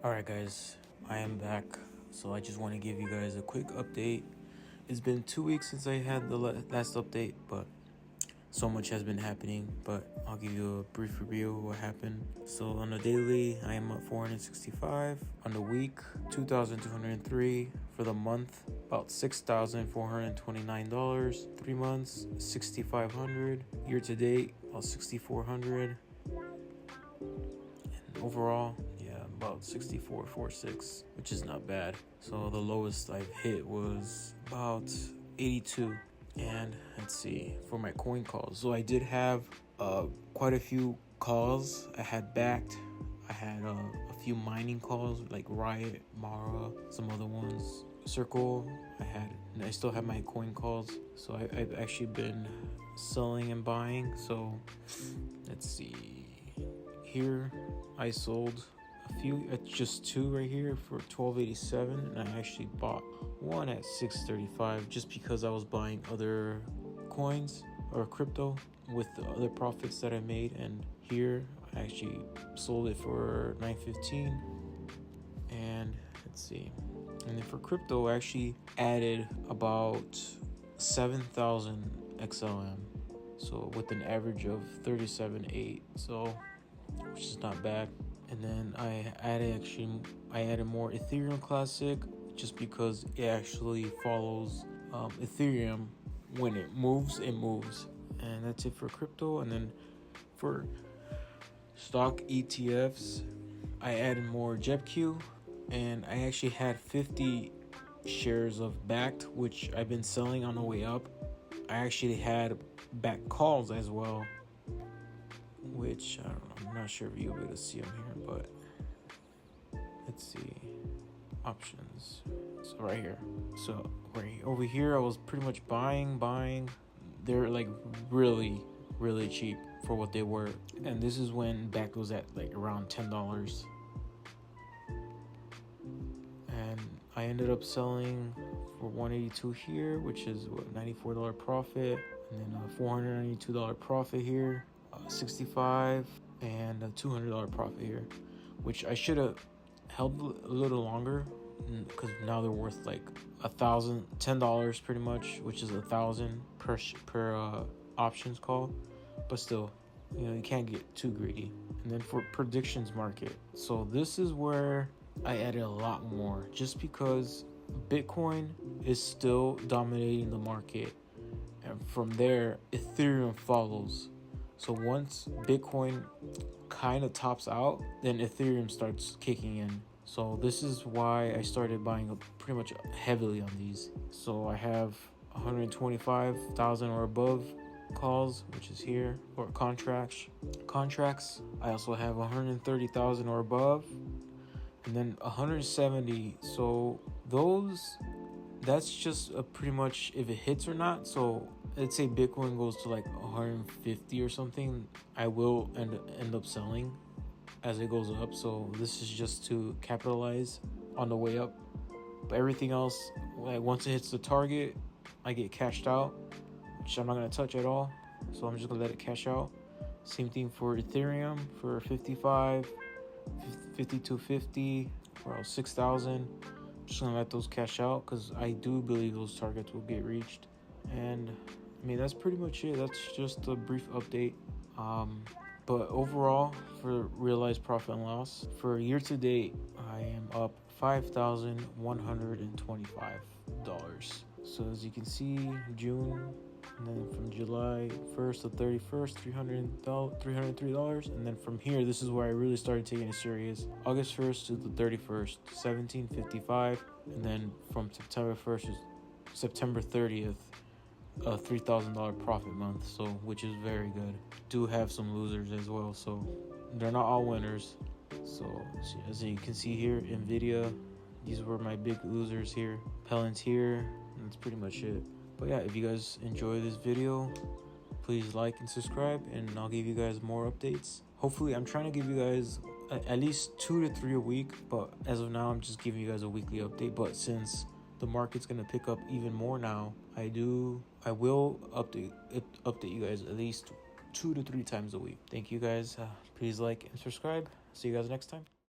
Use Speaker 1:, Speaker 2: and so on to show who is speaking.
Speaker 1: Alright guys, I am back. So I just want to give you guys a quick update. It's been 2 weeks since I had the last update, but so much has been happening. But I'll give you a brief review of what happened. So on the daily, I am at 465. On the week, 2,203. For the month, about $6,429. 3 months, 6,500. Year to date, about 6,400. Overall, about 64.46, which is not bad. So the lowest I've hit was about 82. And let's see, for my coin calls, so I did have quite a few calls I had backed. I had a few mining calls like Riot, Mara, some other ones, Circle. I still have my coin calls, so I've actually been selling and buying. So let's see, here I sold a few at just 2 right here for $12.87, and I actually bought one at $6.35 just because I was buying other coins or crypto with the other profits that I made. And here I actually sold it for $9.15. And let's see, and then for crypto I actually added about 7,000 XLM, so with an average of 37.8, so which is not bad. And then I added more Ethereum Classic just because it actually follows Ethereum. When it moves, it moves. And that's it for crypto. And then for stock ETFs, I added more JEPQ, and I actually had 50 shares of BACT, which I've been selling on the way up. I actually had BACT calls as well, which I don't know, I'm not sure if you'll be able to see them here, but let's see, options. So right here, so right over here I was pretty much buying. They're like really cheap for what they were, and this is when BACT was at like around $10, and I ended up selling for $182 here, which is what, $94 profit, and then a $492 profit here, 65, and a $200 profit here, which I should have held a little longer because now they're worth like $10 pretty much, which is $1,000 per options call. But still, you can't get too greedy. And then for predictions market, so this is where I added a lot more just because Bitcoin is still dominating the market, and from there Ethereum follows. So once Bitcoin kind of tops out, then Ethereum starts kicking in. So this is why I started buying up pretty much heavily on these. So I have 125,000 or above calls, which is here, or contracts. I also have 130,000 or above, and then 170. So that's just pretty much if it hits or not. So let's say Bitcoin goes to like 150 or something, I will end up selling as it goes up. So this is just to capitalize on the way up. But everything else, like once it hits the target, I get cashed out, which I'm not going to touch at all. So I'm just going to let it cash out. Same thing for Ethereum for 55, 5250, or 6,000. Just gonna let those cash out because I do believe those targets will get reached. And I mean, that's pretty much it. That's just a brief update. But overall, for realized profit and loss for year to date, I am up $5,125. So as you can see, June, and then from July 1st to 31st, $303. And then from here, this is where I really started taking it serious. August 1st to the 31st, $1,755. And then from September 1st to September 30th, a $3,000 profit month, so which is very good. Do have some losers as well, so they're not all winners. So as you can see here, Nvidia, these were my big losers here. Palantir, and that's pretty much it. But yeah, if you guys enjoy this video, please like and subscribe, and I'll give you guys more updates. Hopefully, I'm trying to give you guys at least 2 to 3 a week, but as of now, I'm just giving you guys a weekly update. But since the market's gonna pick up even more now, I will update you guys at least 2 to 3 times a week. Thank you guys. Please like and subscribe. See you guys next time.